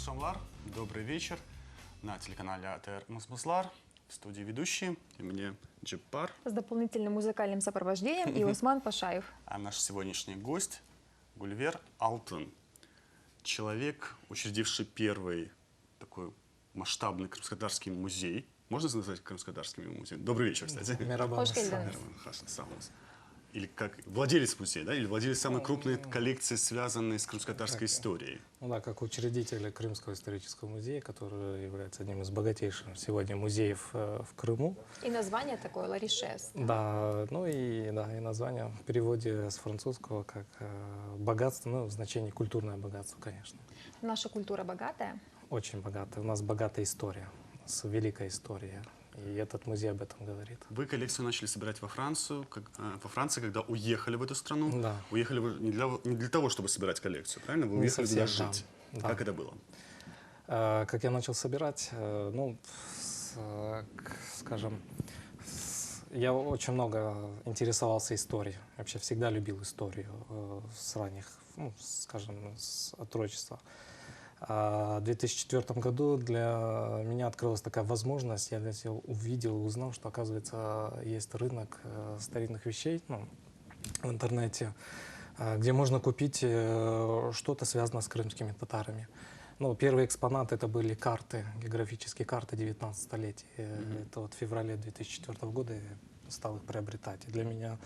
Шамлар, добрый вечер на телеканале АТР Мусмуслар. В студии ведущий и мне Джиппар. С дополнительным музыкальным сопровождением и Усман Пашаев. А наш сегодняшний гость Гульвер Алтын. Человек, учредивший первый такой масштабный крымско-татарский музей. Можно назвать крымско-татарским музеем? Добрый вечер, кстати. Хош келдиңиз. Или как владелец музея, да? Или владелец самой крупной коллекции, связанной с крымско-татарской историей. Ну да, как учредитель Крымского исторического музея, который является одним из богатейших сегодня музеев в Крыму. И название такое Ларишес. Да, ну и название в переводе с французского как богатство, ну в значении культурное богатство, конечно. Наша культура богатая? Очень богатая. У нас богатая история, у нас великая история. И этот музей об этом говорит. Вы коллекцию начали собирать во Францию, во Франции, когда уехали в эту страну. Да. Уехали вы не для того, чтобы собирать коллекцию, правильно? Вы Не уехали туда совсем, жить. да. Как это было? Как я начал собирать, ну, скажем, я очень много интересовался историей. Вообще всегда любил историю с ранних, ну, скажем, с отрочества. В 2004 году для меня открылась такая возможность, я увидел, узнал, что, оказывается, есть рынок старинных вещей, ну, в интернете, где можно купить что-то, связанное с крымскими татарами. Ну, первые экспонаты это были карты, географические карты 19 столетия. Это вот в феврале 2004 года я стал их приобретать. И для меня,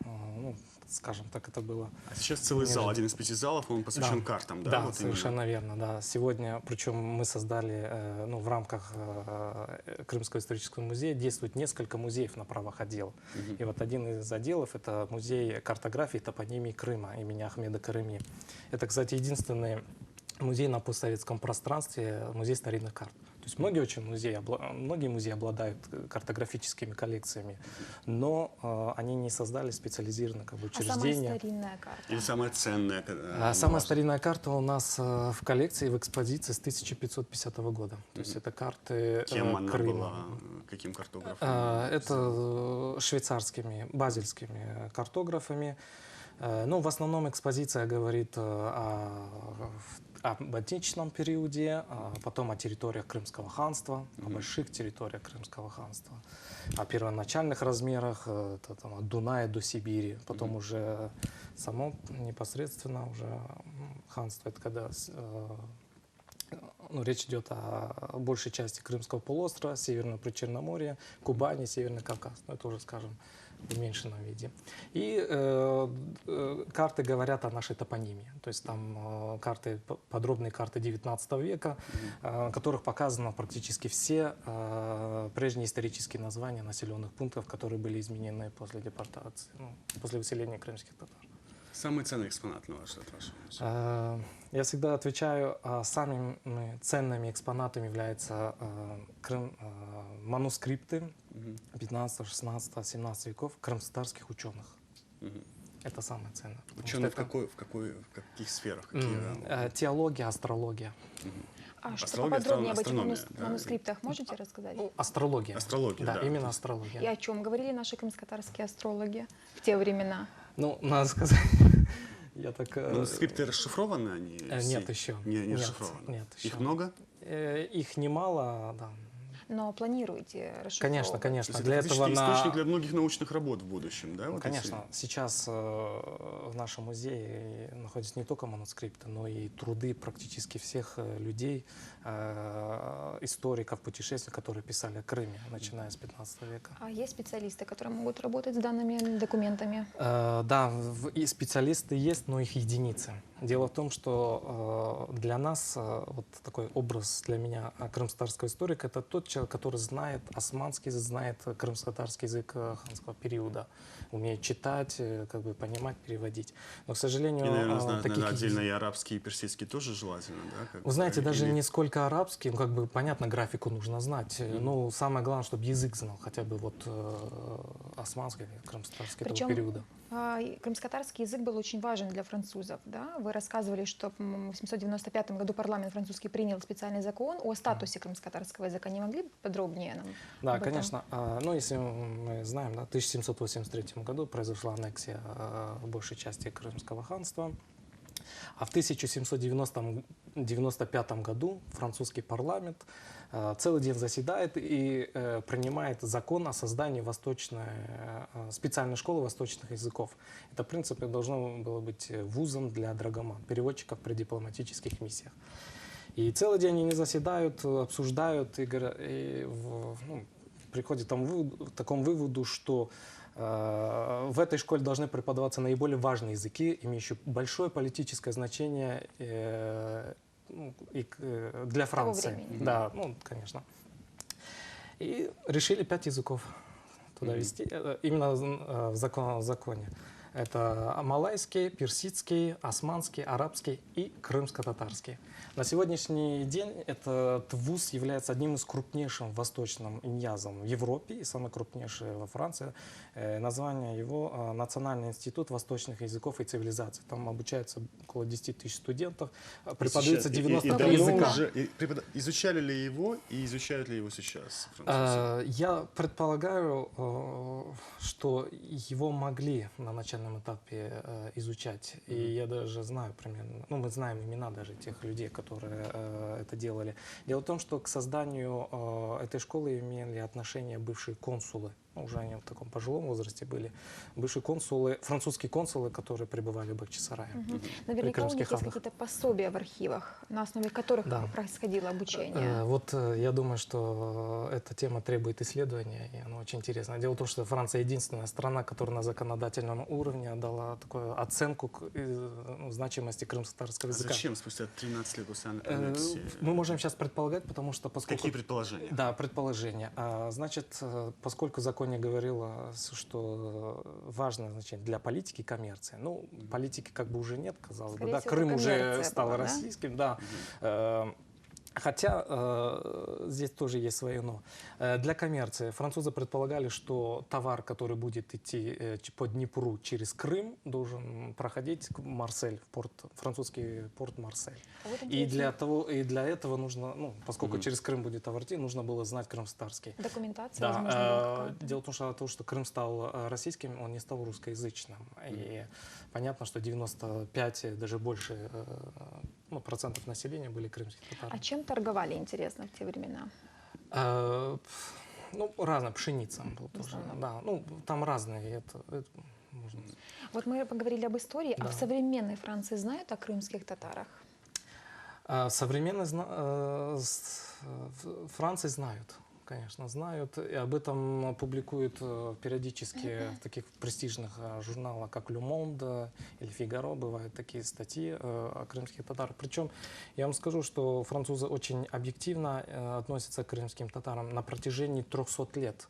ну, скажем так, это было... А сейчас целый зал, один из 5 залов, он посвящен картам, да? Да, вот совершенно верно, да. Сегодня, причем мы создали, ну, в рамках Крымского исторического музея действует несколько музеев на правах отдела. И вот один из отделов — это музей картографии и топонимии Крыма имени Ахмеда Карыми. Это, кстати, единственный музей на постсоветском пространстве, музей старинных карт. То есть многие музеи обладают картографическими коллекциями, но они не создали специализированное как бы учреждение. А самая старинная карта? Или самая ценная? Самая старинная карта у нас в коллекции, в экспозиции с 1550 года. То есть это карты Кем она Крыма. была? Каким картографом? Это швейцарскими, базельскими картографами. Ну, в основном экспозиция говорит об античном периоде, потом о территориях Крымского ханства, о больших территориях Крымского ханства, о первоначальных размерах, это, там, от Дуная до Сибири, потом уже само непосредственно уже ханство, это когда ну, речь идет о большей части Крымского полуострова, Северного Причерноморья, Кубани, Северный Кавказ. Ну, это уже, скажем, в уменьшенном виде. И карты говорят о нашей топонимии. То есть там подробные карты 19 века, в которых показано практически все прежние исторические названия населенных пунктов, которые были изменены после депортации, ну, после выселения крымских татар. Самый ценный экспонат на ваш взгляд? Я всегда отвечаю, самыми ценными экспонатами являются манускрипты 15, 16, 17 веков крымско-татарских ученых. Это самое ценное. Ученые в каких сферах? Теология, астрология. А что Астрология, поподробнее об астрономия, этих да? манускриптах можете рассказать? Ну, астрология. Астрология, да. Именно астрология. И о чем говорили наши крымско-татарские астрологи в те времена? Ну, надо сказать, я так... Манускрипты расшифрованы они? Нет еще. Не расшифрованы? Нет еще. Их много? Их немало, да. Но планируете расшифровывать? Конечно, конечно. То есть Для это этого источник для многих научных работ в будущем, да? Вот конечно. Сейчас в нашем музее находятся не только манускрипты, но и труды практически всех людей, историков, путешественников, которые писали о Крыме, начиная с 15 века. А есть специалисты, которые могут работать с данными документами? Да, и специалисты есть, но их единицы. Дело в том, что для нас вот такой образ для меня крымско-татарского историка — это тот человек, который знает османский язык, знает крымско-татарский язык ханского периода, умеет читать, как бы понимать, переводить. Но, к сожалению, и, наверное, знают, таких отдельно и арабский, и персидский тоже желательно, да? Вы знаете, даже не сколько арабский, ну, как бы, понятно, графику нужно знать, но самое главное, чтобы язык знал, хотя бы вот османский, крымско-татарский этого периода. Крымско-татарский язык был очень важен для французов, да? Вы рассказывали, что в 795 году парламент французский принял специальный закон о статусе крымско-татарского языка. Не могли бы подробнее нам? Да, конечно. Ну, если мы знаем, да, в 1783 году произошла аннексия большей части Крымского ханства. А в 1795 году французский парламент целый день заседает и принимает закон о создании специальной школы восточных языков. Это, в принципе, должно было быть вузом для драгоман, переводчиков при дипломатических миссиях. И целый день они заседают, обсуждают приходят к такому выводу, что в этой школе должны преподаваться наиболее важные языки, имеющие большое политическое значение для Франции. времени. Да, конечно. И решили 5 языков туда вести, именно в законе. Это малайский, персидский, османский, арабский и крымско-татарский. На сегодняшний день этот вуз является одним из крупнейших восточным иньязом в Европе и самый крупнейший во Франции. Название его «Национальный институт восточных языков и цивилизаций». Там обучается около 10 тысяч студентов, преподается 93 языка. Изучали ли его и изучают ли его сейчас французы? Я предполагаю, что его могли на начальном этапе изучать. И я даже знаю примерно, мы знаем имена даже тех людей, которые это делали. Дело в том, что к созданию этой школы имели отношение бывшие консулы. Уже они в таком пожилом возрасте были. Бывшие консулы, французские консулы, которые пребывали в Бахчисарае. Наверняка у них есть какие-то пособия в архивах, на основе которых происходило обучение. Вот я думаю, что эта тема требует исследования, и она очень интересна. Дело в том, что Франция единственная страна, которая на законодательном уровне дала такую оценку значимости крымско-татарского языка. Зачем спустя 13 лет после аннексии? Мы можем сейчас предполагать, потому что поскольку... Какие предположения? Да, предположения. Значит, поскольку закон говорилось, что важно, значит, для политики коммерция. Политики как бы уже нет, казалось бы, да, Крым уже стал российским, да. Хотя здесь тоже есть свое «но». Для коммерции французы предполагали, что товар, который будет идти по Днепру через Крым, должен проходить в Марсель, французский порт Марсель. И для этого нужно, поскольку через Крым будет товар идти, нужно было знать крымско-татарский. Документация, возможно, была. Дело в том, что Крым стал российским, он не стал русскоязычным. И понятно, что 95, даже больше процентов населения были крымские татары. А чем торговали, интересно, в те времена? Разная пшеница была тоже. Да, там разные. Можно... Вот мы поговорили об истории, а в современной Франции знают о крымских татарах? В современной Франции знают. Конечно, знают. И об этом публикуют периодически в таких престижных журналах, как «Le Monde» или «Фигаро». Бывают такие статьи о крымских татарах. Причем я вам скажу, что французы очень объективно относятся к крымским татарам на протяжении 300 лет.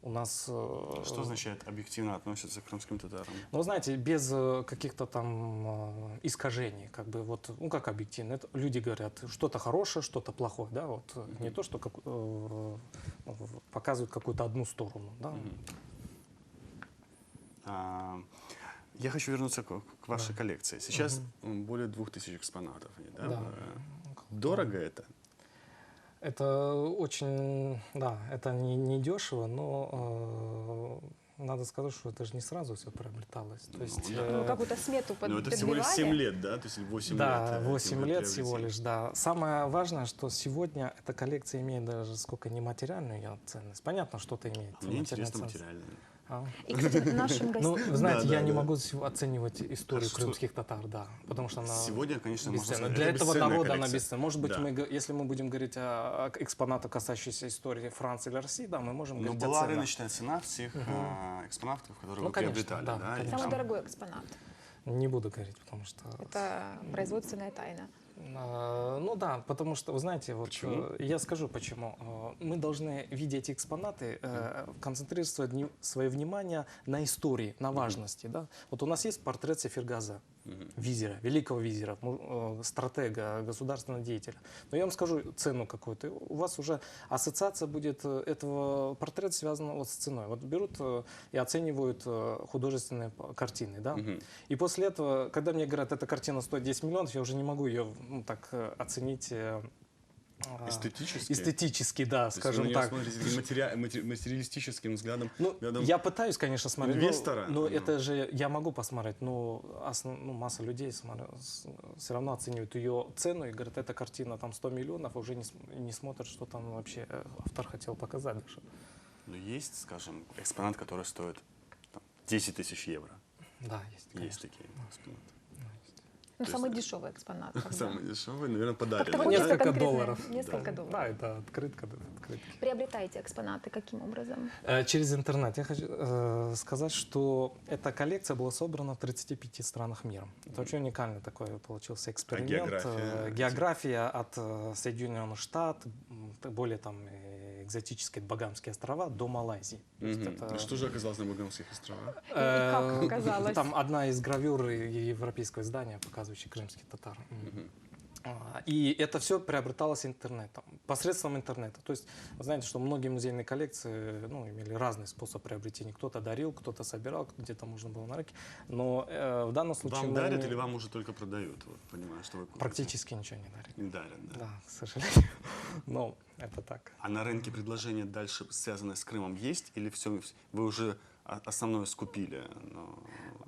У нас... Что означает объективно относятся к крымским татарам? Знаете, без каких-то там искажений, как объективно. Это люди говорят, что-то хорошее, что-то плохое, да, не то, что показывают какую-то одну сторону, да. Я хочу вернуться к вашей коллекции. Сейчас более 2000 экспонатов. Да? Дорого это? Это очень, это не дешево, но надо сказать, что это же не сразу все приобреталось. То есть, какую-то смету подбивали. Это всего лишь 7 лет, да? То есть 8 лет. Да, 8 лет всего лишь, да. Самое важное, что сегодня эта коллекция имеет даже сколько нематериальную ее ценность. Понятно, что-то имеет. Мне интересно материальную. И, кстати, нашим гостям... Вы знаете, я не могу оценивать историю крымских татар, потому что она сегодня, конечно, можно сказать, для этого народа она коллекция. бесценна. Может быть, если мы будем говорить о экспонатах, касающихся истории Франции или России, мы можем говорить о была ценах. рыночная цена всех экспонатов, которые вы приобретали. Да? Самый дорогой экспонат. Не буду говорить, потому что... Это производственная тайна. Потому что, вы знаете, я скажу почему. Мы должны, видя эти экспонаты, концентрировать свое внимание на истории, на важности. Да? У нас есть портрет Сефиргаза, визира, великого визира, стратега, государственного деятеля. Но я вам скажу цену какую-то. У вас уже ассоциация будет этого портрета связана с ценой. Берут и оценивают художественные картины. Да? И после этого, когда мне говорят, эта картина стоит 10 миллионов, я уже не могу ее так оценить Эстетически? Эстетически, да, То есть вы скажем на него так. смотрите материалистическим взглядом. Ну, взглядом я пытаюсь, конечно, смотреть. инвестора. Но это же я могу посмотреть, но масса людей все равно оценивают ее цену и говорят, эта картина там 100 миллионов, уже не смотрят, что там вообще автор хотел показать даже. Но есть, скажем, экспонат, который стоит там, 10 тысяч евро. Да, есть, Есть конечно. такие экспонаты. Ну, То самый есть, дешевый экспонат. когда. Самый дешевый, наверное, подаренный. Как-то вот да? несколько Несколько конкретное, долларов. Несколько Да. долларов. Да, это открытка, да, открытки. Приобретаете экспонаты каким образом? Через интернет. Я хочу сказать, что эта коллекция была собрана в 35 странах мира. Это очень уникальный такой получился эксперимент. география? География от Соединенных Штатов, более там экзотические Багамские острова, до Малайзии. То есть Мгм. это, Что же оказалось на Багамских островах? И как оказалось? Там одна из гравюр европейского издания, показывающая крымских татар. И это все приобреталось интернетом, посредством интернета. То есть, вы знаете, что многие музейные коллекции имели разный способ приобретения. Кто-то дарил, кто-то собирал, где-то можно было на рынке. Но в данном случае... Вам мы дарят или вам уже только продают? Вот, понимаю, что вы купите. Практически ничего не дарят. Не дарят, да. Да, к сожалению. Но это так. А на рынке предложения дальше, связанные с Крымом, есть? Или все, вы уже основное скупили?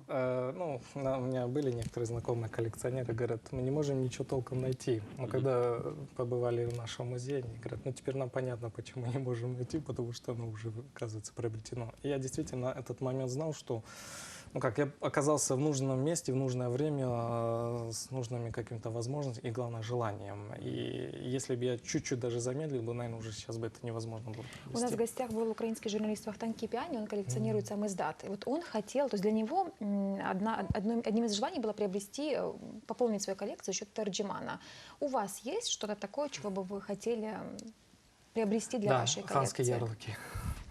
У меня были некоторые знакомые коллекционеры, говорят, мы не можем ничего толком найти. Но когда побывали в нашем музее, они говорят, теперь нам понятно, почему не можем найти, потому что оно уже, оказывается, приобретено. И я действительно этот момент знал, что я оказался в нужном месте, в нужное время, с нужными какими-то возможностями и, главное, желанием. И если бы я чуть-чуть даже замедлил бы, наверное, уже сейчас бы это невозможно было У нас в гостях был украинский журналист Вахтанг Кипиани, он коллекционирует сам издаты. Вот он хотел, то есть для него одним из желаний было приобрести, пополнить свою коллекцию за счет Тарджимана. У вас есть что-то такое, чего бы вы хотели приобрести для вашей коллекции? ханские ярлыки.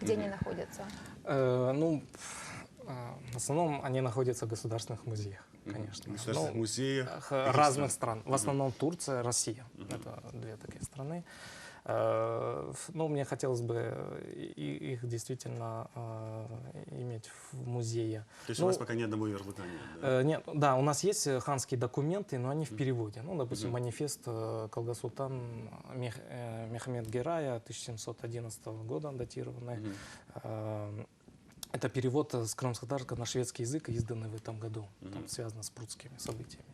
Где они находятся? В основном они находятся в государственных музеях, конечно. В государственных музеях разных стран. В основном Турция, Россия. Это две такие страны. Мне хотелось бы их действительно иметь в музее. То есть у вас пока ни одного ярлыка нет? Да? Нет, да, у нас есть ханские документы, но они в переводе. Допустим, манифест Калгасултан Мехмед Герая 1711 года датированный. Это перевод с крымского на шведский язык, изданный в этом году. Там связано с прудскими событиями.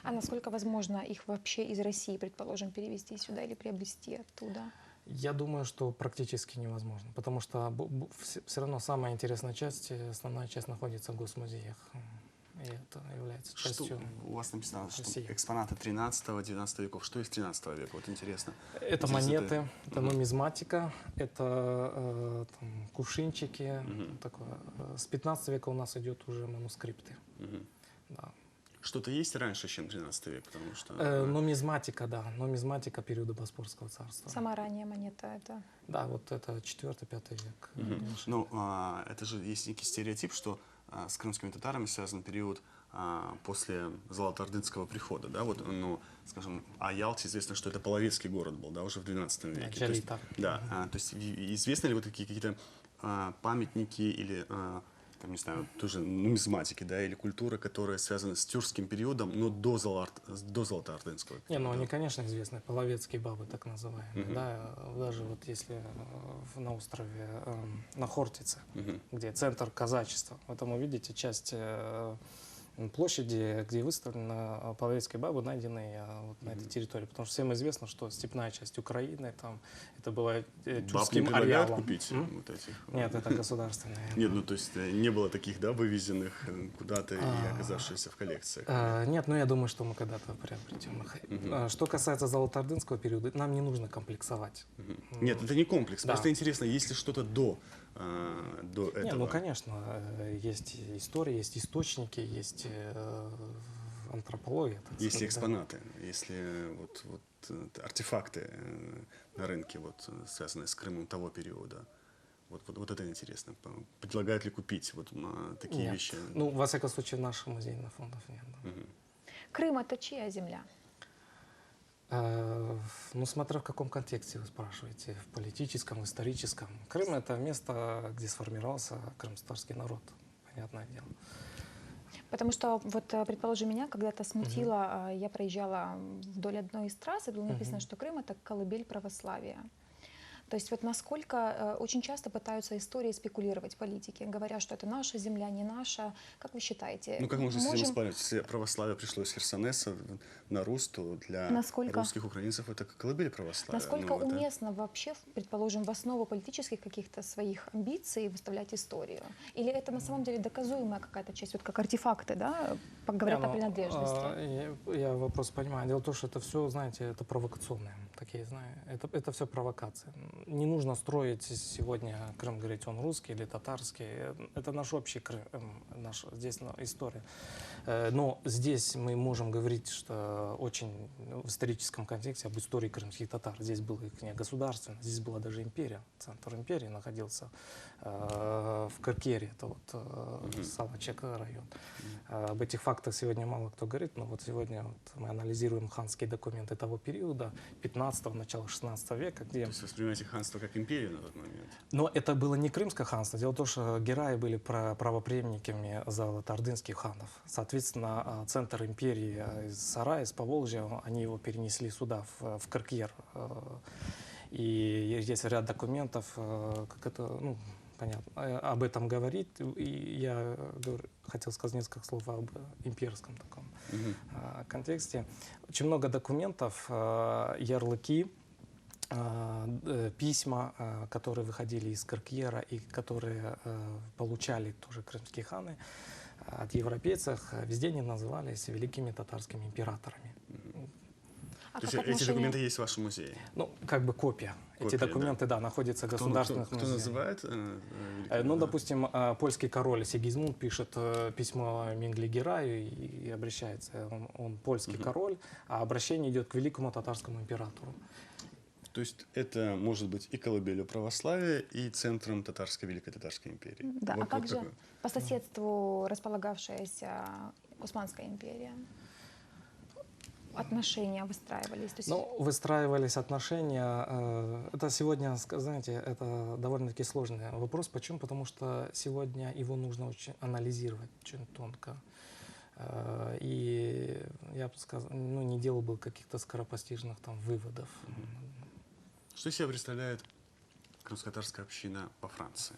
А насколько возможно их вообще из России, предположим, перевести сюда или приобрести оттуда? Я думаю, что практически невозможно, потому что все равно самая интересная часть, основная часть находится в госмузеях. И это является частью Что у вас написано, что России. экспонаты 13-19 веков. Что из 13 века? Вот интересно. Это Здесь монеты, это нумизматика, это кувшинчики. Такое. С 15 века у нас идет уже манускрипты. Да. Что-то есть раньше, чем 13 век? Потому что... Нумизматика, да. Нумизматика периода Боспорского царства. Сама ранняя монета это? Да, вот это 4-5 век. Ну, это же есть некий стереотип, что с крымскими татарами связан период после Золотоордынского прихода, да, вот, скажем, о Ялте известно, что это половецкий город был, да, уже в 12 веке. То есть, да, то есть известны ли вот такие какие-то памятники или, там, не знаю, тоже нумизматики, да, или культуры, которые связаны с тюркским периодом, но до Золотоордынского периода? Они, конечно, известны, половецкие бабы, так называемые, да, даже вот если на острове, на Хортице, где центр казачества, вы там увидите часть площади, где выставлены половецкие бабы, найденные вот на этой территории. Потому что всем известно, что степная часть Украины, там, это было Баб не тюркским предлагают ареалом. купить вот этих? Нет, это государственные. Нет, то есть не было таких, да, вывезенных куда-то и оказавшихся в коллекциях? Нет, я думаю, что мы когда-то приобретем их. Что касается Золотоордынского периода, нам не нужно комплексовать. Нет, это не комплекс. Да. Просто интересно, есть ли что-то до этого? Конечно, есть история, есть источники, есть антропология. Если экспонаты, если вот артефакты на рынке, связанные с Крымом того периода. Вот это интересно. Предлагают ли купить такие Нет. вещи? Во всяком случае, наших музейных фондов нет. Да. Крым это чья земля? Смотря в каком контексте вы спрашиваете, в политическом, в историческом. Крым — это место, где сформировался крымский народ, понятное дело. Потому что, вот, предположим, меня когда-то смутило, я проезжала вдоль одной из трасс, и было написано, что Крым — это колыбель православия. То есть вот насколько очень часто пытаются историей спекулировать политики, говоря, что это наша земля, не наша. Как вы считаете? Ну, как можно с этим можем- спорить? Если православие пришло из Херсонеса на Рус, то для Насколько- русских украинцев это колыбель православия. Насколько Ну, это- уместно вообще, предположим, в основу политических каких-то своих амбиций выставлять историю? Или это на самом деле доказуемая какая-то часть, вот как артефакты, да, говорят Не, о ну, принадлежности? я вопрос понимаю. Дело в том, что это все, знаете, это провокационные такие, это все провокации. Не нужно строить сегодня Крым, говорить, он русский или татарский. Это наш общий Крым, наша здесь история. Но здесь мы можем говорить, что очень в историческом контексте об истории крымских татар. Здесь было их не государственность, здесь была даже империя. Центр империи находился в Каркере, это вот Салачек район. Об этих фактах сегодня мало кто говорит, но вот сегодня вот мы анализируем ханские документы того периода, 15-го, начала 16 века, где... То есть воспринимаете ханство как империю на тот момент? Но это было не крымское ханство. Дело в том, что гераи были правопреемниками золотоордынских ханов. Соответственно, центр империи из Сарая, из Поволжья, они его перенесли сюда, в Каркер. И есть ряд документов, как это, ну, понятно, об этом говорит. И я хотел сказать несколько слов об имперском таком контексте. Очень много документов, ярлыки, письма, которые выходили из Каркьера и которые получали тоже крымские ханы от европейцев, везде они назывались великими татарскими императорами. А То как есть эти отношение- документы есть в вашем музее? Ну, как бы копия. Эти Копия, документы, да, находятся в Кто государственных кто музеях. называет? Ну, допустим, польский король Сигизмунд пишет письмо Менгли-Гераю и обращается. Он польский король, а обращение идет к великому татарскому императору. То есть это может быть и колыбелью православия, и центром Великой Татарской империи. Да, Вот- а как вот же такое. по соседству располагавшаяся Османская империя? Отношения выстраивались? То есть... Ну, выстраивались отношения. Это сегодня, знаете, это довольно-таки сложный вопрос. Почему? Потому что сегодня его нужно очень анализировать, очень тонко. И я бы сказал, ну, не делал бы каких-то скоропостижных там выводов. Что из себя представляет крымско-татарская община во Франции?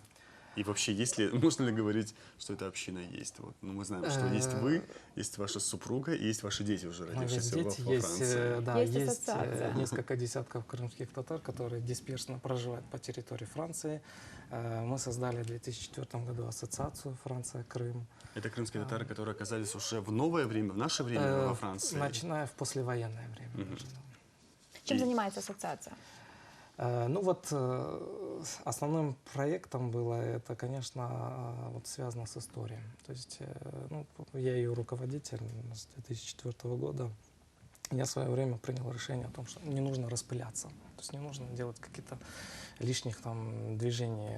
И вообще, можно ли говорить, что эта община есть? Вот, ну, мы знаем, что есть вы, есть ваша супруга, и есть ваши дети уже, Есть родившиеся дети, во Франции. да, Есть есть ассоциация. несколько десятков крымских татар, которые дисперсно проживают по территории Франции. Мы создали в 2004 году ассоциацию «Франция-Крым». Это крымские татары, которые оказались уже в новое время, в наше время во Франции. Начиная в послевоенное время. даже, да. Чем И- занимается ассоциация? Ну вот основным проектом было это, конечно, вот связано с историей. То есть ну, я ее руководитель с 2004 года. Я в свое время принял решение о том, что не нужно распыляться. То есть не нужно делать какие-то лишних там движений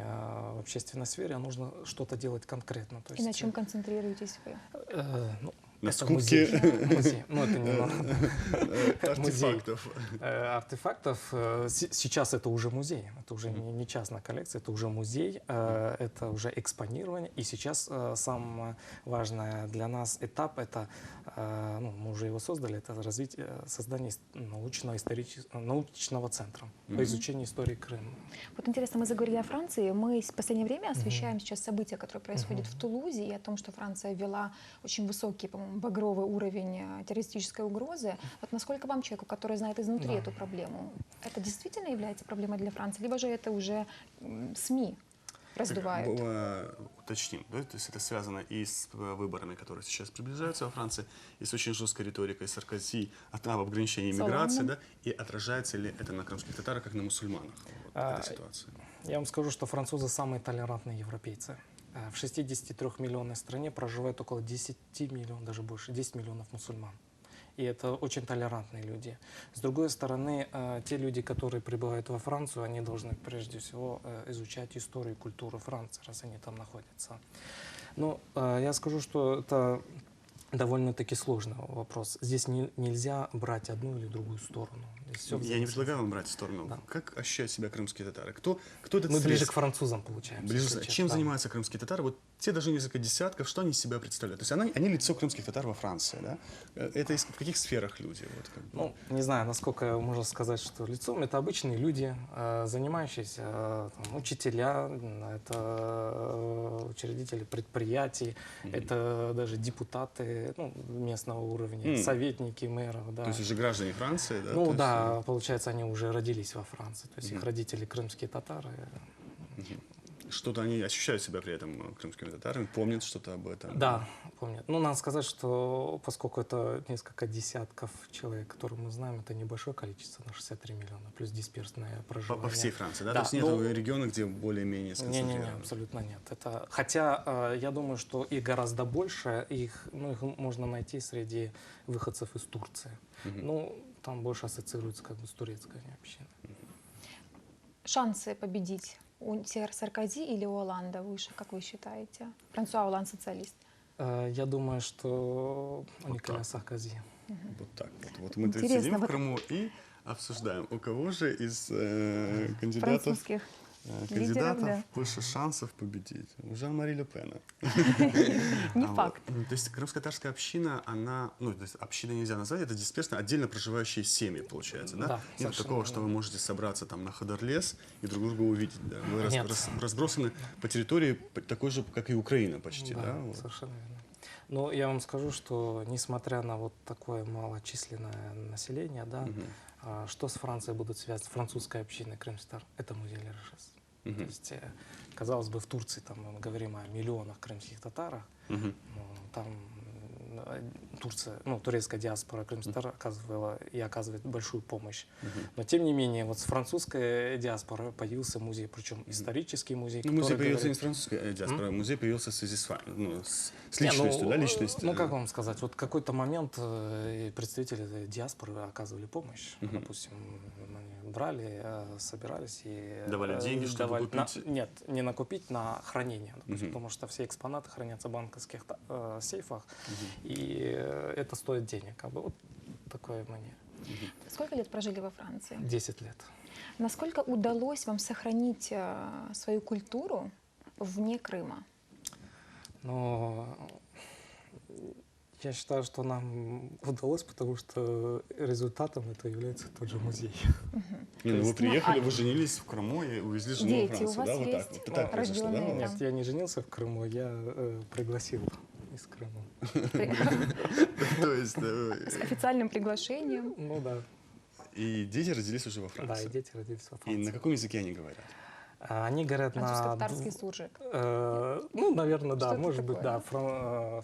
в общественной сфере, а нужно что-то делать конкретно. То И на есть, чем концентрируетесь вы? ну, На это скупке музей. Ну, это не музей. артефактов. Артефактов. Сейчас это уже музей. Это уже не частная коллекция, это уже музей, это уже экспонирование. И сейчас самое важное для нас этап, это, ну, мы уже его создали, это создание научного центра по изучению истории Крыма. Вот интересно, мы заговорили о Франции. Мы в последнее время освещаем сейчас события, которые происходят в Тулузе, и о том, что Франция ввела очень высокий, по-моему, багровый уровень террористической угрозы. Вот насколько вам, человеку, который знает изнутри Да. эту проблему, это действительно является проблемой для Франции? Либо же это уже СМИ раздувают? Уточним, да? То есть это связано и с выборами, которые сейчас приближаются во Франции, и с очень жесткой риторикой Саркози об ограничении миграции, Соломен. да? И отражается ли это на крымских татарах, как на мусульманах, вот, эта ситуация? Я вам скажу, что французы самые толерантные европейцы. В 63-миллионной стране проживает около 10 миллионов, даже больше, 10 миллионов мусульман. И это очень толерантные люди. С другой стороны, те люди, которые прибывают во Францию, они должны прежде всего изучать историю и культуру Франции, раз они там находятся. Но я скажу, что это довольно-таки сложный вопрос. Здесь нельзя брать одну или другую сторону. Здесь всё в Я не зависимости. предлагаю вам брать сторону. Да. Как ощущают себя крымские татары? Кто этот Мы ближе срез? к французам получаемся. Ближе- если честно. Чем Да. занимаются крымские татары? Вот те даже несколько десятков, что они из себя представляют? То есть они лицо крымских татар во Франции, да? Это в каких сферах люди? Вот, как бы? Ну, не знаю, насколько можно сказать, что лицом это обычные люди, занимающиеся, там, учителя, это учредители предприятий, это даже депутаты, ну, местного уровня, советники мэров, да. То есть уже граждане Франции, да? То Ну есть, да, получается, они уже родились во Франции, то есть их родители крымские татары. Что-то они ощущают себя при этом крымскими татарами, помнят что-то об этом. Да, помнят. Ну, надо сказать, что поскольку это несколько десятков человек, которые мы знаем, это небольшое количество, на 63 миллиона, плюс дисперсное проживание. По всей Франции, да? Да, То есть нет ну, региона, где более-менее Не, сконцентрировано? абсолютно нет. Это, хотя я думаю, что их гораздо больше, их можно найти среди выходцев из Турции. Ну, там больше ассоциируется как бы с турецкой общиной. Шансы победить у Саркози или у Оланда выше, как вы считаете? Франсуа Оланд социалист. Я думаю, что у Вот Николя так. Саркози. Вот так вот. Вот мы тут Интересно, сидим в вот- Крыму и обсуждаем, у кого же из кандидатов, Французских кандидатов да. больше шансов победить. У Жан-Мари Ле Пена. Не Вот. факт. То есть крымско-татарская община, она, ну, то есть община нельзя назвать, это дисперсно отдельно проживающие семьи, получается, да? Да, Нет совершенно такого, что вы можете собраться там на Ходорлес и друг друга увидеть, да? Вы Нет. разбросаны по территории такой же, как и Украина почти, да? Вот. Совершенно верно. Но я вам скажу, что несмотря на вот такое малочисленное население, да, что с Францией будут связывать, французская община Крым-Татар, это музей Лершес. То есть, казалось бы, в Турции там мы говорим о миллионах крымских татарах, но там Турция, ну, турецкая диаспора Крым-Татар оказывала и оказывает большую помощь. Но тем не менее, вот с французской диаспорой появился музей, причем исторический музей. Ну, музей который появился не говорит- с французской диаспорой, музей появился в связи с с Не, личностью, да, личность. Ну, как вам сказать, вот в какой-то момент представители диаспоры оказывали помощь. Допустим, они брали, собирались и... Давали деньги, чтобы купить? Нет, не на купить, на хранение. Допустим, потому что все экспонаты хранятся в банковских сейфах, и это стоит денег. Как бы вот такое мнение. Сколько лет прожили во Франции? 10 лет. Насколько удалось вам сохранить свою культуру вне Крыма? Но я считаю, что нам удалось, потому что результатом это является тот же музей. Не, ну вы есть, приехали, вы женились в Крыму и увезли жену во Дети у Францию, вас да, вот так есть? вот. Так произошло, да? Рожденные у вас? Нет, я не женился в Крыму, я пригласил из Крыма. То есть, С официальным приглашением? Ну да, и дети родились уже во да, и Франции. дети родились во И Франции. на каком языке они говорят? Они говорят на... Французско-татарский суржик. Ну, наверное, да, Что-то может быть, такое. да,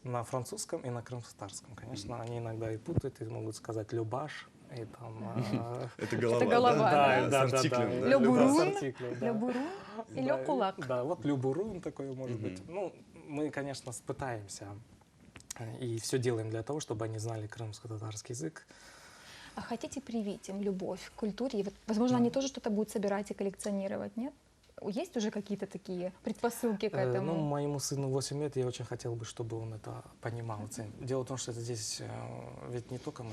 на французском и на крымско-татарском. Конечно, они иногда и путают, и могут сказать «любаш», и там... Это голова, Это голова, да? да. С артиклем, да? Ле бурун, с артиклем, да. Ле бурун и Да, ле кулак. Да, вот любурун такой может быть. Ну, мы, конечно, пытаемся и все делаем для того, чтобы они знали крымско-татарский язык. А хотите привить им любовь к культуре? И вот, возможно, они тоже что-то будут собирать и коллекционировать, нет? Есть уже какие-то такие предпосылки к Ну, этому? моему сыну 8 лет, я очень хотел бы, чтобы он это понимал. Дело в том, что это здесь ведь не только мы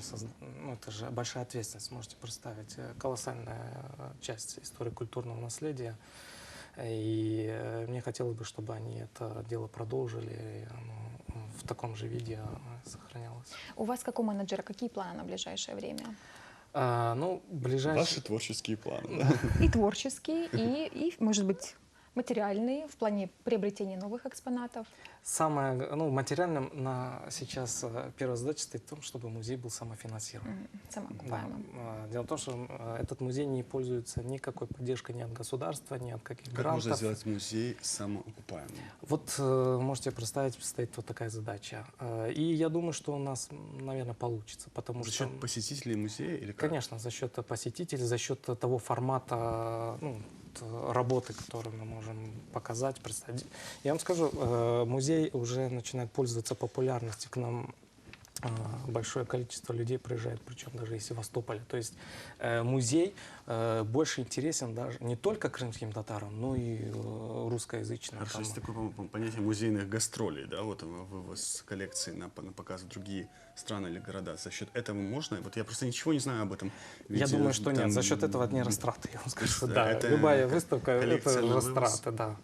ну, это же большая ответственность, можете представить, колоссальная часть истории культурного наследия. И мне хотелось бы, чтобы они это дело продолжили, и оно в таком же виде сохранялось. У вас, как у менеджера, какие планы на ближайшее время? Ну, ближайшие... Ваши творческие планы, да? И творческие, и, может быть, материальные в плане приобретения новых экспонатов. Самое, ну, материальным сейчас первая задача стоит в том, чтобы музей был самофинансируем. Да. Самоокупаемым. Дело в том, что этот музей не пользуется никакой поддержкой ни от государства, ни от каких Как грантов. можно сделать музей самоокупаемым? Вот можете представить, стоит вот такая задача. И я думаю, что у нас, наверное, получится, потому За что... счет посетителей музея или как? Конечно, за счет посетителей, за счет того формата, ну, работы, которую мы можем показать, представить. Я вам скажу, музей уже начинает пользоваться популярностью. К нам большое количество людей приезжает, причем даже из Севастополя. То есть музей больше интересен даже не только крымским татарам, но и русскоязычным. Хорошо, Там. есть такое понятие музейных гастролей, да, вот вывоз коллекции на показ в другие страны или города. За счет этого можно? Вот я просто ничего не знаю об этом. Я Ведь, думаю, что там, нет. За счет этого не растраты, я вам скажу. есть, Да, это любая как выставка — коллекция это на вывоз? растраты, да.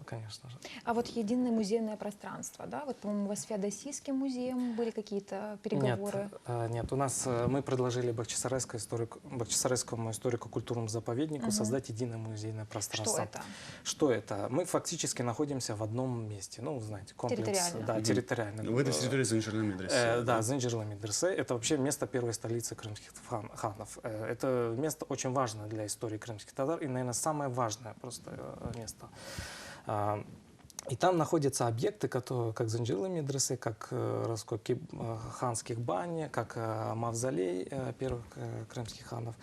Конечно же. А вот единое музейное пространство, да? Вот, по-моему, у вас с Феодосийским музеем были какие-то переговоры? Нет, у нас мы предложили Бахчисарайскому историко-культурному заповеднику создать единое музейное пространство. Что это? Что это? Мы фактически находимся в одном месте. Ну, вы знаете, комплекс. Территориально. Да, территориально. В этой территории Занжирной медресе. Да, Занжирла медресе. Это вообще место первой столицы крымских ханов. Это место очень важное для истории крымских татар и, наверное, самое важное просто место. И там находятся объекты, которые, как Занжирла медресе, как раскопки ханских бань, как мавзолей первых крымских ханов.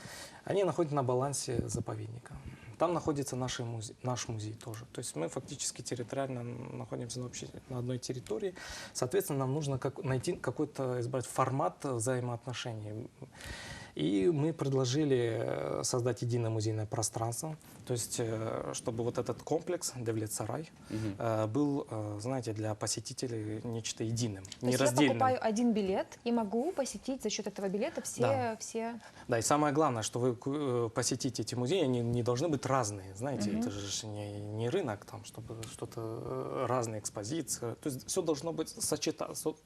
Они находятся на балансе заповедника. Там находится наш музей тоже. То есть мы фактически территориально находимся на одной территории. Соответственно, нам нужно найти какой-то, избрать формат взаимоотношений. И мы предложили создать единое музейное пространство, то есть чтобы вот этот комплекс Девлет-Сарай был, знаете, для посетителей нечто единым, То есть я покупаю один билет и могу посетить за счет этого билета все... Да, и самое главное, что вы посетите эти музеи, они не должны быть разные, знаете, это же не рынок, там, чтобы что-то разные экспозиции, то есть все должно быть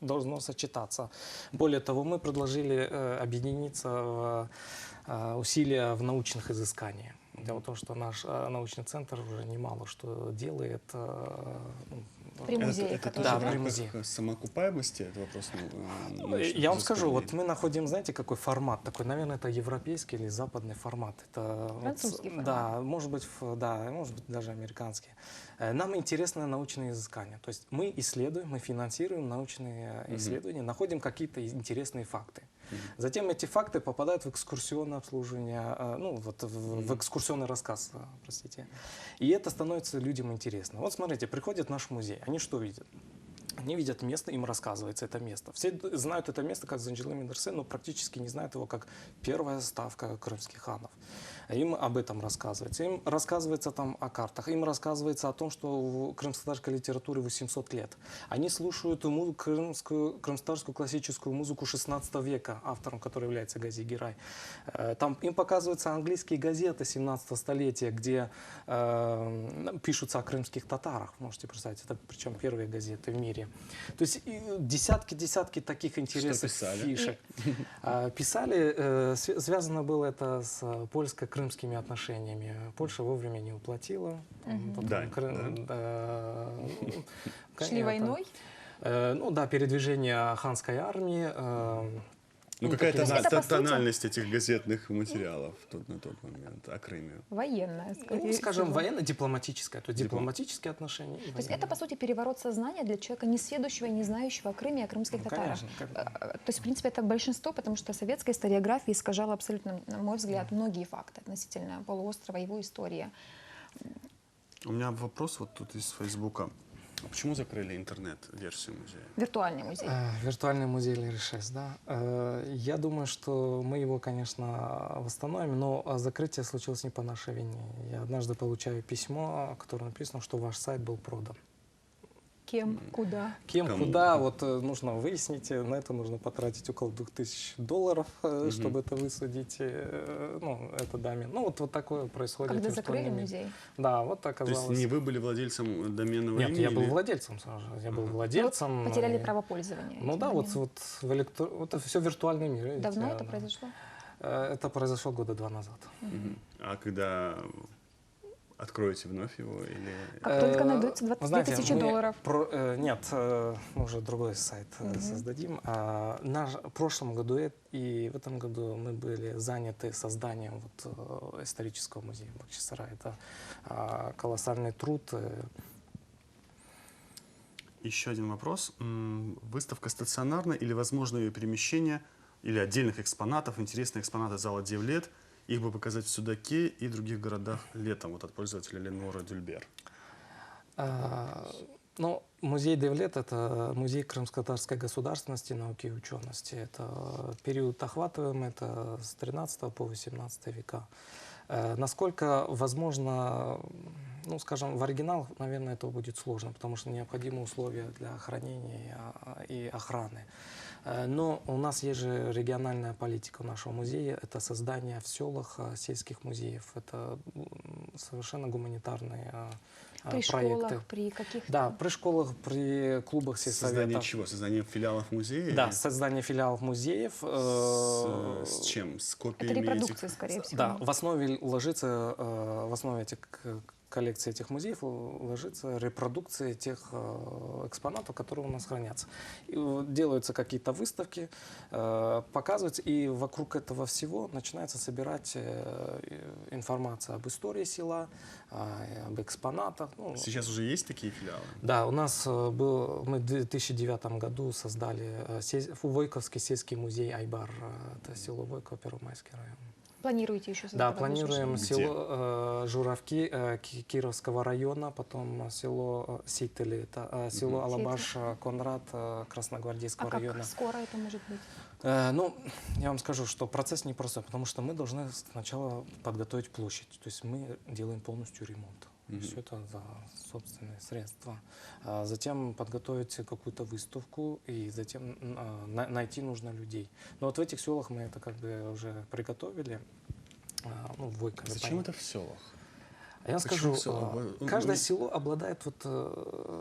должно сочетаться. Более того, мы предложили объединиться усилия в научных изысканиях. Дело в том, что наш научный центр уже немало что делает. При музее, это который, да, тоже при в музее. рамках самоокупаемости, это вопрос Я вам скажу, вот мы находим, знаете, какой формат такой, наверное, это европейский или западный формат. Это Французский формат. Да, может быть, может быть даже американский. Нам интересно научные изыскания. То есть мы исследуем, мы финансируем научные исследования, находим какие-то интересные факты. Затем эти факты попадают в экскурсионное обслуживание, в экскурсионный рассказ, простите. И это становится людям интересно. Вот смотрите, приходят в наш музей, они что видят? Они видят место, им рассказывается это место. Все знают это место как Занжирла медресе, но практически не знают его как первая ставка крымских ханов. Им об этом рассказывается. Им рассказывается там о картах, им рассказывается о том, что в крымско-татарской литературе 800 лет. Они слушают крымско-татарскую классическую музыку 16 века, автором которой является Гази Герай. Там им показываются английские газеты 17 столетия, где пишутся о крымских татарах. Можете представить, это причем первые газеты в мире. То есть десятки таких интересных фишек. Писали, связано было это с польско-крымскими отношениями. Польша вовремя не уплатила. Шли войной? Передвижение ханской армии. Какая-то по сути- тональность этих газетных материалов на тот момент о Крыме. Военная, скорее Скажем, всего. военно-дипломатическое. То есть дипломатические отношения. То есть это, по сути, переворот сознания для человека, не сведущего и не знающего о Крыме и о крымских татарах. Конечно. То есть, в принципе, это большинство, потому что советская историография искажала абсолютно, на мой взгляд, многие факты относительно полуострова и его истории. У меня вопрос вот тут из Фейсбука. А почему закрыли интернет-версию музея? Виртуальный музей. Виртуальный музей Леришес, да. Я думаю, что мы его, конечно, восстановим, но закрытие случилось не по нашей вине. Я однажды получаю письмо, в котором написано, что ваш сайт был продан. Кем, куда? Кем, Кому? куда, вот нужно выяснить, на это нужно потратить около $2000, чтобы это высудить, это домен. Вот такое происходит. Когда в закрыли виртуальном мире. музей? Да, вот То оказалось. есть не вы были владельцем доменного Нет, имени? я был или- владельцем сразу же. Я был Ну, владельцем. вот потеряли и- право пользования. Ну этим да, доменом. это все виртуальный мир. видите, Давно это да. произошло? Это произошло года 2 назад. А когда откроете вновь его? Или... Как только найдутся Вы 22 знаете, тысячи мы долларов. Нет, мы уже другой сайт создадим. В прошлом году и в этом году мы были заняты созданием исторического музея Бахчисарая. Это колоссальный труд. Еще один вопрос. Выставка стационарная или возможно ее перемещение или отдельных экспонатов, интересные экспонаты зала Девлет, их бы показать в Судаке и других городах летом, от пользователя Ленора Дюльбер. Ну, музей Девлет — это музей крымско-татарской государственности, науки и учености. Это период охватываем, это с 13 по 18 века. Насколько возможно, ну, скажем, в оригинал, наверное, это будет сложно, потому что необходимы условия для хранения и охраны. Но у нас есть же региональная политика нашего музея, это создание в селах сельских музеев, это совершенно гуманитарные При проекты. школах, при каких-то... Да, при школах, при клубах Создание сельсоветов. чего? Создание филиалов музея? Да, создание филиалов музеев. С чем? С копиями Это этих? репродукция, скорее всего. Да, в основе ложится, в основе этих коллекции этих музеев ложится репродукция тех экспонатов, которые у нас хранятся. И делаются какие-то выставки, показываются, и вокруг этого всего начинается собирать информация об истории села, об экспонатах. Ну, Сейчас уже есть такие филиалы? да, у нас был, мы в 2009 году создали Войковский сельский музей Айбар, это село Войково, Первомайский район. Планируете еще Да, создавать планируем Где? село Журавки Кировского района, потом село Сители, это село Алабаш, Конрад Красногвардейского А как района. скоро это может быть? Ну, я вам скажу, что процесс непростой, потому что мы должны сначала подготовить площадь, то есть мы делаем полностью ремонт. Все это за собственные средства. Затем подготовить какую-то выставку и затем найти нужно людей. Но вот в этих селах мы это как бы уже приготовили. Ну, в Войкове, Зачем понятно. это в селах? Я вам Почему скажу, село? каждое село обладает вот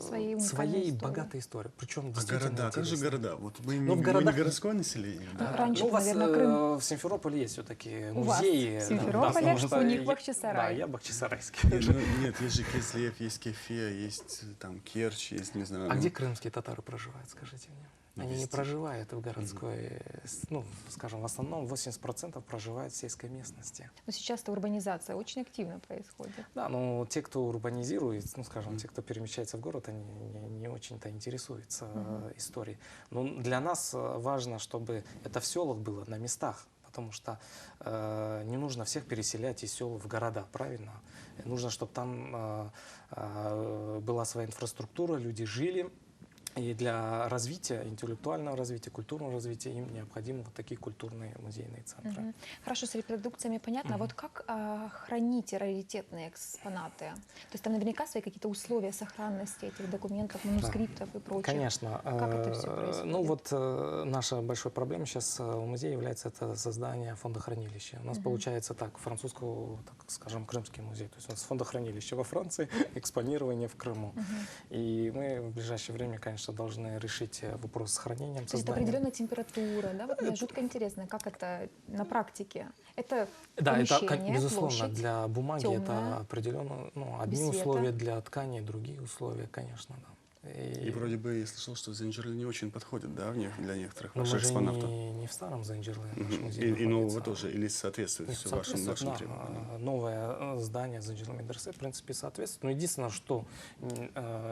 Своей уникальной своей историей. богатой историей. Причем А действительно города? Как же интересной. города? Вот мы, Ну, в мы городах- не городское население, да? Раньше, Ну, у вас наверное, Крым. в Симферополе есть все-таки У вас музеи. в да, Симферополе, потому что у них я- Бахчисарай. Да, я бахчисарайский. Нет, ну, нет, есть же Кизлев, есть Кефе, есть там Керчь, есть, не знаю. А ну, где крымские татары проживают, скажите мне? Они не везде. проживают в городской, ну, скажем, в основном 80% проживают в сельской местности. Но сейчас-то урбанизация очень активно происходит. Да, но те, кто урбанизирует, ну, скажем, те, кто перемещается в город, они не очень-то интересуются историей. Но для нас важно, чтобы это в селах было, на местах, потому что не нужно всех переселять из сел в города, правильно? Нужно, чтобы там была своя инфраструктура, люди жили. И для развития, интеллектуального развития, культурного развития им необходимы вот такие культурные музейные центры. Мгм. Хорошо, с репродукциями понятно. А вот как храните раритетные экспонаты? То есть там наверняка свои какие-то условия сохранности этих документов, манускриптов и прочего. Конечно. Как это всё происходит? Ну вот наша большая проблема сейчас у музея является это создание фондохранилища. У нас получается так, французского, так скажем, Крымский музей. То есть у нас фондохранилище во Франции, экспонирование в Крыму. И мы в ближайшее время, конечно, должны решить вопрос с хранением, То есть это созданием. определенная температура, да? Вот мне жутко интересно, как это на практике. Это Да, это, помещение, безусловно, площадь. для бумаги темная, это определенно, ну, одни без света. условия для ткани, другие условия, конечно, да. И вроде бы я слышал, что Занджирлы не очень подходит, да, для некоторых Но мы ваших же экспонатов. не в старом Занджирле наш Мгм. музей И нового находится. тоже, или соответствует Ну, все вашим соответствует, нашим да, требованиям? новое здание Занджирлы медресе, в принципе, соответствует. Но единственное, что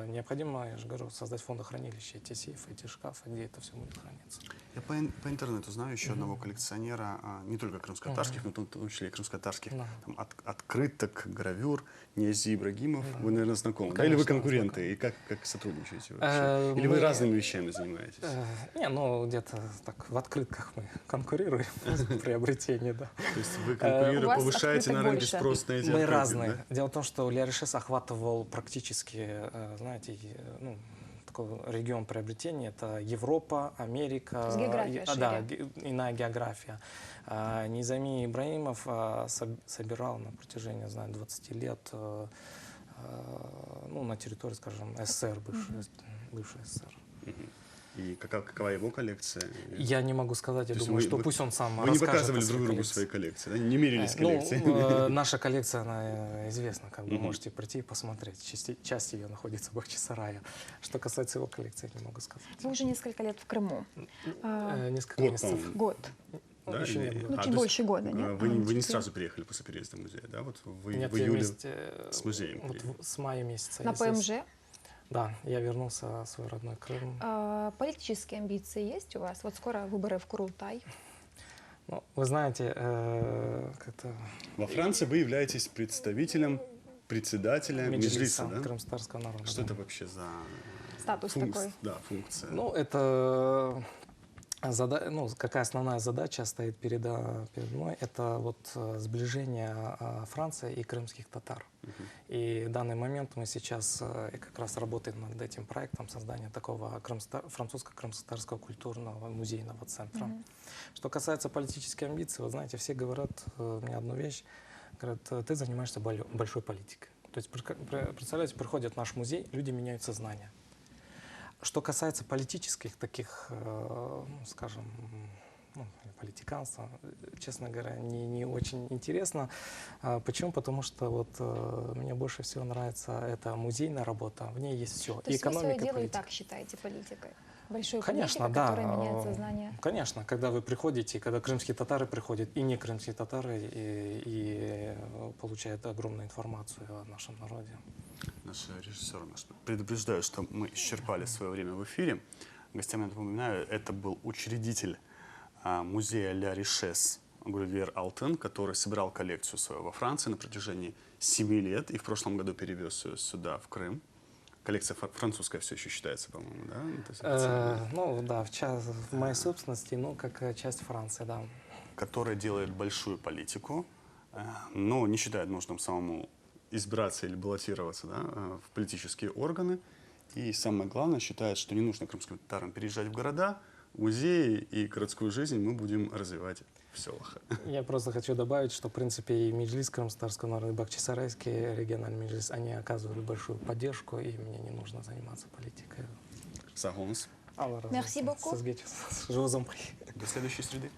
необходимо, я же говорю, создать фондохранилище, эти сейфы, эти шкафы, где это все будет храниться. Я по интернету знаю еще одного коллекционера, не только крымско-татарских, но в том числе и крымско-татарских, Да. там, открыток, гравюр, Ниази Ибрагимов. Да. Вы, наверное, знакомы, да? Конечно, Или вы конкуренты? И как сотрудничаете вообще? Или вы мы- разными вещами занимаетесь? Не, ну где-то так в открытках мы конкурируем в приобретении, да. То есть вы у конкурируете, вас повышаете на открыток рынке больше. спрос на эти Мы открытки, разные. да? Дело в том, что Ля Решес охватывал практически, знаете, ну, такой регион приобретения. Это Европа, Америка. То есть география Да, шире. иная география. Низами Ибраимов собирал на протяжении, знаю, 20 лет ну, на территории, скажем, СССР, бывшей СССР. И какова его коллекция? Я не могу сказать, я То есть думаю, вы- что вы- пусть он сам Вы не расскажет показывали о друг другу коллекции. свои коллекции, да? Не мерились Ну, коллекцией? наша коллекция, она известна, как бы Мгм. можете прийти и посмотреть. Часть ее находится в Бахчисарае. Что касается его коллекции, не могу сказать. Вы уже несколько лет в Крыму. Несколько Год, месяцев. по-моему. Год. Да, Еще не или- было. Ну, А, чуть то больше есть, года, нет? Вы не Четыре. сразу приехали после переезда в музей, да? Вот вы Нет, в я июле. вместе с музеем вот приехали. с мая месяца. На я здесь. ПМЖ. Да, я вернулся в свой родной Крым. Политические амбиции есть у вас? Вот скоро выборы в Курултай. Ну, вы знаете, как-то Во Франции вы являетесь представителем председателя Меджлиса, да? крымско-татарского народа. Что да. это вообще за Статус такой. Да, функция? Ну, это ну, какая основная задача стоит перед мной, это вот сближение Франции и крымских татар. И в данный момент мы сейчас как раз работаем над этим проектом создания такого французско-крымско-татарского культурного музейного центра. Что касается политических амбиций, вы знаете, все говорят мне одну вещь, говорят, ты занимаешься большой политикой. То есть, представляете, приходят в наш музей, люди меняют сознание. Что касается политических таких, ну, скажем, ну, политиканства, честно говоря, не очень интересно. Почему? Потому что вот мне больше всего нравится эта музейная работа, в ней есть все. То есть вы свое дело и так считаете политикой? Большой Конечно, политикой, да. которая меняет сознание? Конечно, когда вы приходите, когда крымские татары приходят, и не крымские татары, и получают огромную информацию о нашем народе. Наш режиссер наш предупреждаю, что мы исчерпали свое время в эфире. Гостям, я напоминаю, это был учредитель музея Ля Ришес Гульвер Алтын, который собирал коллекцию свою во Франции на протяжении 7 лет и в прошлом году перевез ее сюда, в Крым. Коллекция французская все еще считается, по-моему, да? То есть Ну да, в моей собственности, ну как часть Франции, да. которая делает большую политику, но не считает нужным самому избраться или баллотироваться, да, в политические органы. И самое главное, считает, что не нужно крымским татарам переезжать в города, музеи и городскую жизнь мы будем развивать в селах. Я просто хочу добавить, что, в принципе, и Меджлис Крымско-Татарского народа, и Бахчисарайский региональный Меджлис, они оказывают большую поддержку, и мне не нужно заниматься политикой. Сагонс. Merci beaucoup. Je vous en prie. До следующей среды.